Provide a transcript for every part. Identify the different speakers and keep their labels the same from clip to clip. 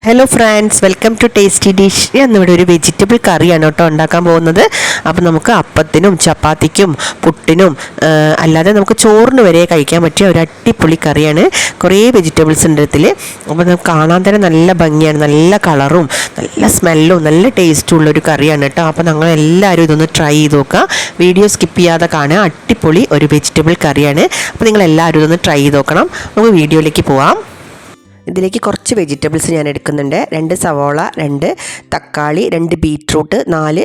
Speaker 1: Hello friends, welcome to tasty dish. എന്നിവിടെ ഒരു vegetable കറിയാണ് കേട്ടോ ഉണ്ടാക്കാൻ പോകുന്നത്. അപ്പോൾ നമുക്ക് അപ്പത്തിനും ചപ്പാത്തിക്കും പുട്ടിനും അല്ലാതെ നമുക്ക് ചോറിന് വരെ കഴിക്കാൻ പറ്റിയ ഒരു അടിപൊളി കറിയാണ്. കുറേ വെജിറ്റബിൾസ് ഉണ്ട് ഇതിൽ. അപ്പോൾ നമുക്ക് കാണാൻ തന്നെ നല്ല ഭംഗിയാണ്, നല്ല കളറും നല്ല സ്മെല്ലും നല്ല ടേസ്റ്റും ഉള്ളൊരു കറിയാണ് കേട്ടോ. അപ്പോൾ ഞങ്ങൾ എല്ലാവരും ഇതൊന്ന് ട്രൈ ചെയ്ത് നോക്കുക. വീഡിയോ സ്കിപ്പ് ചെയ്യാതെ കാണുക. അടിപൊളി ഒരു വെജിറ്റബിൾ കറിയാണ്. അപ്പോൾ നിങ്ങൾ എല്ലാവരും ഇതൊന്ന് ട്രൈ ചെയ്ത് നോക്കണം. നമുക്ക് വീഡിയോയിലേക്ക് പോവാം. ഇതിലേക്ക് കുറച്ച് വെജിറ്റബിൾസ് ഞാൻ എടുക്കുന്നുണ്ട്. 2 സവോള, 2 തക്കാളി, 2 ബീറ്റ്റൂട്ട്, 4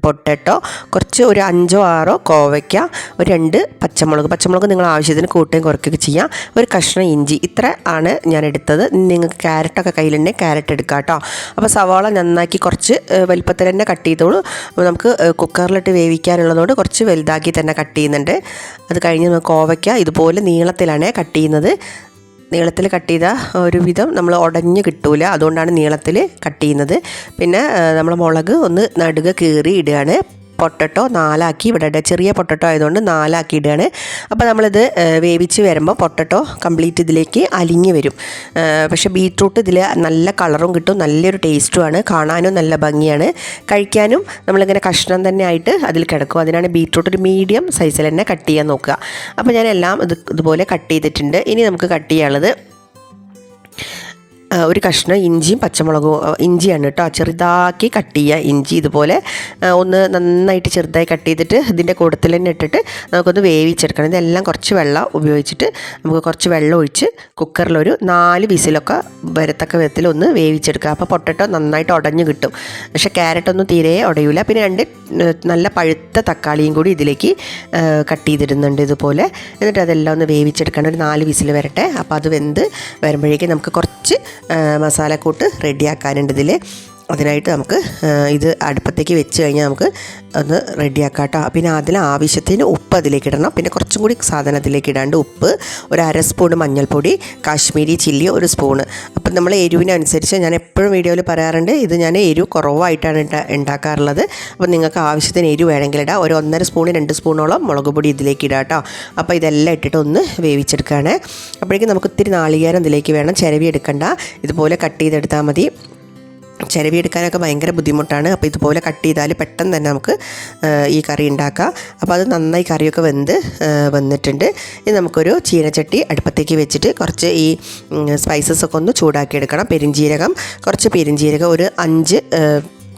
Speaker 1: പൊട്ടറ്റോ, കുറച്ച് ഒരു 5 or 6 കോവയ്ക്ക, ഒരു 2 പച്ചമുളക് നിങ്ങൾ ആവശ്യത്തിന് കൂട്ടുകയും കുറയ്ക്കുകയൊക്കെ ചെയ്യാം, ഒരു കഷ്ണം ഇഞ്ചി. ഇത്ര ആണ് ഞാൻ എടുത്തത്. നിങ്ങൾക്ക് ക്യാരറ്റൊക്കെ കയ്യിലുണ്ടെങ്കിൽ ക്യാരറ്റ് എടുക്കാം കേട്ടോ. അപ്പോൾ സവാള നന്നാക്കി കുറച്ച് വലുപ്പത്തിൽ തന്നെ കട്ട് ചെയ്തോളൂ. നമുക്ക് കുക്കറിലിട്ട് വേവിക്കാനുള്ളതുകൊണ്ട് കുറച്ച് വലുതാക്കി തന്നെ കട്ട് ചെയ്യുന്നുണ്ട്. അത് കഴിഞ്ഞ് കോവയ്ക്ക ഇതുപോലെ നീളത്തിലാണ് കട്ട് ചെയ്യുന്നത്. നീളത്തിൽ കട്ട് ചെയ്താൽ ഒരുവിധം നമ്മൾ ഉടഞ്ഞ് കിട്ടൂല, അതുകൊണ്ടാണ് നീളത്തിൽ കട്ട് ചെയ്യുന്നത്. പിന്നെ നമ്മൾ മുളക് ഒന്ന് നടുക കീറി ഇടുകയാണ്. പൊട്ടറ്റോ 4 ആക്കി ഇവിടെ ഇടുക. ചെറിയ പൊട്ടറ്റോ ആയതുകൊണ്ട് 4 ആക്കി ഇടുകയാണ്. അപ്പോൾ നമ്മളിത് വേവിച്ച് വരുമ്പോൾ പൊട്ടറ്റോ കംപ്ലീറ്റ് ഇതിലേക്ക് അലിഞ്ഞ് വരും. പക്ഷേ ബീറ്റ്റൂട്ട് ഇതിൽ നല്ല കളറും കിട്ടും, നല്ലൊരു ടേസ്റ്റുമാണ്, കാണാനും നല്ല ഭംഗിയാണ്, കഴിക്കാനും നമ്മളിങ്ങനെ കഷ്ണം തന്നെ ആയിട്ട് അതിൽ കിടക്കും. അതിനാണ് ബീറ്റ്റൂട്ട് ഒരു മീഡിയം സൈസിൽ തന്നെ കട്ട് ചെയ്യാൻ നോക്കുക. അപ്പോൾ ഞാൻ എല്ലാം ഇതുപോലെ കട്ട് ചെയ്തിട്ടുണ്ട്. ഇനി നമുക്ക് കട്ട് ചെയ്യാനുള്ളത് ഒരു കഷ്ണം ഇഞ്ചിയും പച്ചമുളകും. ഇഞ്ചിയാണ് കേട്ടോ, ചെറുതാക്കി കട്ട് ചെയ്യുക. ഇഞ്ചി ഇതുപോലെ ഒന്ന് നന്നായിട്ട് ചെറുതായി കട്ട് ചെയ്തിട്ട് ഇതിൻ്റെ കൂട്ടത്തിൽ തന്നെ ഇട്ടിട്ട് നമുക്കൊന്ന് വേവിച്ചെടുക്കണം. ഇതെല്ലാം കുറച്ച് വെള്ളം ഉപയോഗിച്ചിട്ട് നമുക്ക് കുറച്ച് വെള്ളം ഒഴിച്ച് കുക്കറിലൊരു 4 വിസിലൊക്കെ വരത്തക്ക വിധത്തിൽ ഒന്ന് വേവിച്ചെടുക്കുക. അപ്പോൾ പൊട്ടറ്റോ നന്നായിട്ട് ഉടഞ്ഞ് കിട്ടും. പക്ഷേ ക്യാരറ്റൊന്നും തീരെ ഉടയില്ല. പിന്നെ 2 നല്ല പഴുത്ത തക്കാളിയും കൂടി ഇതിലേക്ക് കട്ട് ചെയ്തിടുന്നുണ്ട് ഇതുപോലെ. എന്നിട്ട് അതെല്ലാം ഒന്ന് വേവിച്ചെടുക്കണം. ഒരു 4 വിസിൽ വരട്ടെ. അപ്പോൾ അത് വെന്ത് വരുമ്പോഴേക്കും നമുക്ക് കുറച്ച് മസാലക്കൂട്ട് റെഡിയാക്കാനുണ്ട് ഇതിൽ. അതിനായിട്ട് നമുക്ക് ഇത് അടുപ്പത്തേക്ക് വെച്ച് കഴിഞ്ഞാൽ നമുക്ക് ഒന്ന് റെഡിയാക്കാം കേട്ടോ. പിന്നെ അതിൽ ആവശ്യത്തിന് ഉപ്പ് അതിലേക്ക് ഇടണം. പിന്നെ കുറച്ചും കൂടി സാധനം അതിലേക്ക് ഇടാണ്ട് ഉപ്പ്, ഒരു 1/2 സ്പൂൺ മഞ്ഞൾപ്പൊടി, കാശ്മീരി ചില്ലി 1 സ്പൂണ്. അപ്പം നമ്മൾ എരിവിനനുസരിച്ച് ഞാൻ എപ്പോഴും വീഡിയോയിൽ പറയാറുണ്ട്, ഇത് ഞാൻ എരിവ് കുറവായിട്ടാണ് ഉണ്ടാക്കാറുള്ളത്. അപ്പം നിങ്ങൾക്ക് ആവശ്യത്തിന് എരിവ് വേണമെങ്കിൽ ഇടാം. ഒരു 1.5 സ്പൂൺ 2 സ്പൂണോളം മുളക് പൊടി ഇതിലേക്ക് ഇടാം കേട്ടോ. അപ്പോൾ ഇതെല്ലാം ഇട്ടിട്ട് ഒന്ന് വേവിച്ചെടുക്കുകയാണ്. അപ്പോഴേക്കും നമുക്ക് ഇത്തിരി നാളികേരം ഇതിലേക്ക് വേണം. ചിരവി എടുക്കണ്ട, ഇതുപോലെ കട്ട് ചെയ്തെടുത്താൽ മതി. ചിരവി എടുക്കാനൊക്കെ ഭയങ്കര ബുദ്ധിമുട്ടാണ്. അപ്പോൾ ഇതുപോലെ കട്ട് ചെയ്താൽ പെട്ടെന്ന് തന്നെ നമുക്ക് ഈ കറി ഉണ്ടാക്കാം. അപ്പോൾ അത് നന്നായി കറിയൊക്കെ വന്നിട്ടുണ്ട്. ഇനി നമുക്കൊരു ചീനച്ചട്ടി അടുപ്പത്തേക്ക് വെച്ചിട്ട് കുറച്ച് ഈ സ്പൈസസ് ഒക്കെ ഒന്ന് ചൂടാക്കി എടുക്കണം. കുറച്ച് പെരിഞ്ജീരകം, ഒരു 5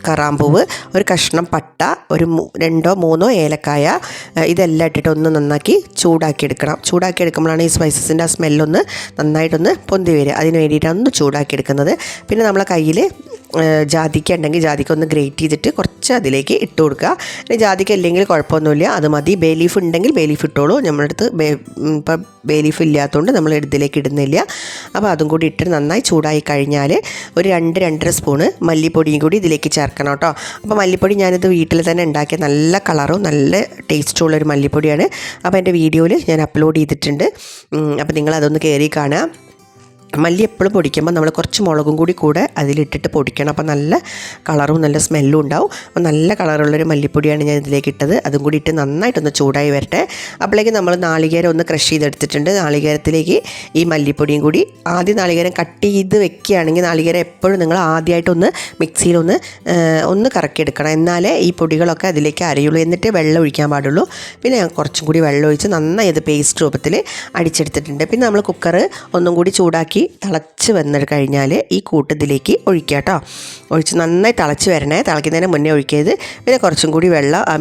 Speaker 1: കറാമ്പൂവ്, ഒരു കഷ്ണം പട്ട, ഒരു 2 or 3 ഏലക്കായ, ഇതെല്ലാം ഇട്ടിട്ട് ഒന്ന് നന്നാക്കി ചൂടാക്കി എടുക്കുമ്പോഴാണ് ഈ സ്പൈസസിൻ്റെ ആ സ്മെല്ലൊന്ന് നന്നായിട്ടൊന്ന് പൊന്തി വരിക. അതിന് വേണ്ടിയിട്ടാണ് ഒന്ന് ചൂടാക്കി എടുക്കുന്നത്. പിന്നെ നമ്മളെ കയ്യിൽ ജാതിക്ക ഉണ്ടെങ്കിൽ ജാതിക്ക ഒന്ന് ഗ്രേറ്റ് ചെയ്തിട്ട് കുറച്ച് അതിലേക്ക് ഇട്ട് കൊടുക്കുക. ഇനി ജാതിക്ക ഇല്ലെങ്കിൽ കുഴപ്പമൊന്നുമില്ല, അത് മതി. ബേ ലീഫ് ഉണ്ടെങ്കിൽ ബേ ലീഫ് ഇട്ടോളൂ. നമ്മുടെ അടുത്ത് ഇപ്പം ബേ ലീഫ് ഇല്ലാത്തതുകൊണ്ട് നമ്മൾ ഇതിലേക്ക് ഇടുന്നില്ല. അപ്പോൾ അതും കൂടി ഇട്ട് നന്നായി ചൂടായി കഴിഞ്ഞാൽ ഒരു 2-2.5 സ്പൂണ് മല്ലിപ്പൊടിയും കൂടി ഇതിലേക്ക് ചേർക്കണം കേട്ടോ. അപ്പോൾ മല്ലിപ്പൊടി ഞാനിത് വീട്ടിൽ തന്നെ ഉണ്ടാക്കിയ നല്ല കളറും നല്ല ടേസ്റ്റുള്ളൊരു മല്ലിപ്പൊടിയാണ്. അപ്പോൾ എൻ്റെ വീഡിയോയിൽ ഞാൻ അപ്ലോഡ് ചെയ്തിട്ടുണ്ട്. അപ്പോൾ നിങ്ങളതൊന്ന് കയറി കാണുക. മല്ലി എപ്പോഴും പൊടിക്കുമ്പോൾ നമ്മൾ കുറച്ച് മുളകും കൂടെ അതിലിട്ടിട്ട് പൊടിക്കണം. അപ്പോൾ നല്ല കളറും നല്ല സ്മെല്ലും ഉണ്ടാവും. അപ്പോൾ നല്ല കളറുള്ളൊരു മല്ലിപ്പൊടിയാണ് ഞാൻ ഇതിലേക്ക് ഇട്ടത്. അതും കൂടി ഇട്ട് നന്നായിട്ടൊന്ന് ചൂടായി വരട്ടെ. അപ്പോഴേക്ക് നമ്മൾ നാളികേരം ഒന്ന് ക്രഷ് ചെയ്തെടുത്തിട്ടുണ്ട്. നാളികേരത്തിലേക്ക് ഈ മല്ലിപ്പൊടിയും കൂടി, ആദ്യം നാളികേരം കട്ട് ചെയ്ത് വെക്കുകയാണെങ്കിൽ നാളികേരം എപ്പോഴും നിങ്ങൾ ആദ്യമായിട്ടൊന്ന് മിക്സിയിലൊന്ന് കറക്കിയെടുക്കണം. എന്നാലേ ഈ പൊടികളൊക്കെ അതിലേക്ക് അരയുള്ളൂ. എന്നിട്ട് വെള്ളം ഒഴിക്കാൻ പാടുള്ളൂ. പിന്നെ ഞാൻ കുറച്ചും കൂടി വെള്ളം ഒഴിച്ച് നന്നായി അത് പേസ്റ്റ് രൂപത്തിൽ അടിച്ചെടുത്തിട്ടുണ്ട്. പിന്നെ നമ്മൾ കുക്കർ ഒന്നും കൂടി ചൂടാക്കി തിളച്ച് വന്നു കഴിഞ്ഞാൽ ഈ കൂട്ടത്തിലേക്ക് ഒഴിക്കുക കേട്ടോ. ഒഴിച്ച് നന്നായി തിളച്ച് വരണേ, തിളയ്ക്കുന്നതിന് മുന്നേ ഒഴിക്കരുത്. പിന്നെ കുറച്ചും കൂടി വെള്ളം ആ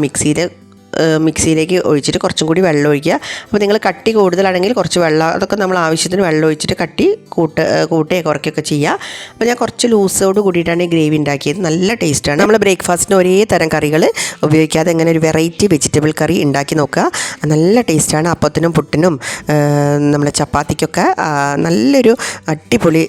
Speaker 1: മിക്സിയിലേക്ക് ഒഴിച്ചിട്ട് കുറച്ചും കൂടി വെള്ളം ഒഴിക്കുക. അപ്പോൾ നിങ്ങൾ കട്ടി കൂടുതലാണെങ്കിൽ കുറച്ച് വെള്ളം, അതൊക്കെ നമ്മൾ ആവശ്യത്തിന് വെള്ളം ഒഴിച്ചിട്ട് കട്ടി കൂട്ടുകയോ കുറയ്ക്കുകയൊക്കെ ചെയ്യുക. അപ്പോൾ ഞാൻ കുറച്ച് ലൂസോട് കൂടിയിട്ടാണ് ഈ ഗ്രേവി ഉണ്ടാക്കിയത്. നല്ല ടേസ്റ്റാണ്. നമ്മൾ ബ്രേക്ക്ഫാസ്റ്റിന് ഒരേ തരം കറികൾ ഉപയോഗിക്കാതെ ഇങ്ങനെ ഒരു വെറൈറ്റി വെജിറ്റബിൾ കറി ഉണ്ടാക്കി നോക്കുക. നല്ല ടേസ്റ്റാണ്. അപ്പത്തിനും പുട്ടിനും നമ്മളെ ചപ്പാത്തിക്കൊക്കെ നല്ലൊരു അടിപൊളി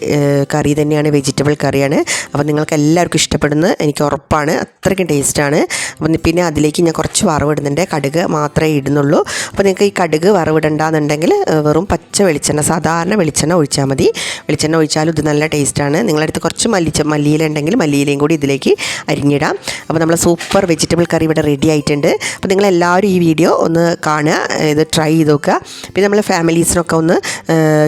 Speaker 1: കറി തന്നെയാണ്, വെജിറ്റബിൾ കറിയാണ്. അപ്പോൾ നിങ്ങൾക്ക് എല്ലാവർക്കും ഇഷ്ടപ്പെടുന്നത് എനിക്ക് ഉറപ്പാണ്. അത്രയ്ക്കും ടേസ്റ്റാണ്. അപ്പം പിന്നെ അതിലേക്ക് ഞാൻ കുറച്ച് വറവ് ഇടുന്നുണ്ട്. ഒഴിക്കുന്നുണ്ട്. കടുക് മാത്രമേ ഇടുന്നുള്ളൂ. അപ്പോൾ നിങ്ങൾക്ക് ഈ കടുക് വറവിടണ്ടെന്നുണ്ടെങ്കിൽ വെറും പച്ച വെളിച്ചെണ്ണ, സാധാരണ വെളിച്ചെണ്ണ ഒഴിച്ചാൽ മതി. വെളിച്ചെണ്ണ ഒഴിച്ചാലും ഇത് നല്ല ടേസ്റ്റാണ്. നിങ്ങളടുത്ത് കുറച്ച് മല്ലിയില ഉണ്ടെങ്കിൽ മല്ലിയിലയും കൂടി ഇതിലേക്ക് അരിഞ്ഞിടാം. അപ്പോൾ നമ്മൾ സൂപ്പർ വെജിറ്റബിൾ കറി ഇവിടെ റെഡി ആയിട്ടുണ്ട്. അപ്പോൾ നിങ്ങളെല്ലാവരും ഈ വീഡിയോ ഒന്ന് കാണുക, ഇത് ട്രൈ ചെയ്ത് നോക്കുക. പിന്നെ നമ്മൾ ഫാമിലീസിനൊക്കെ ഒന്ന്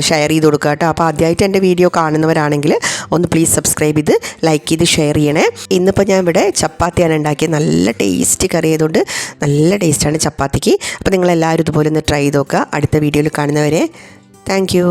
Speaker 1: ഷെയർ ചെയ്ത് കൊടുക്കുക കേട്ടോ. അപ്പോൾ ആദ്യമായിട്ട് എൻ്റെ വീഡിയോ കാണുന്നവരാണെങ്കിൽ ഒന്ന് പ്ലീസ് സബ്സ്ക്രൈബ് ചെയ്ത് ലൈക്ക് ചെയ്ത് ഷെയർ ചെയ്യണേ. ഇന്നിപ്പോൾ ഞാൻ ഇവിടെ ചപ്പാത്തിയാണ് ഉണ്ടാക്കിയത്. നല്ല ടേസ്റ്റ് കറി ആയതുകൊണ്ട് നല്ല ടേസ്റ്റാണ് ചപ്പാത്തിക്ക്. അപ്പോൾ നിങ്ങളെല്ലാവരും ഇതുപോലെ ഒന്ന് ട്രൈ ചെയ്ത് നോക്കുക. അടുത്ത വീഡിയോയിൽ കാണുന്നവരെ താങ്ക് യു.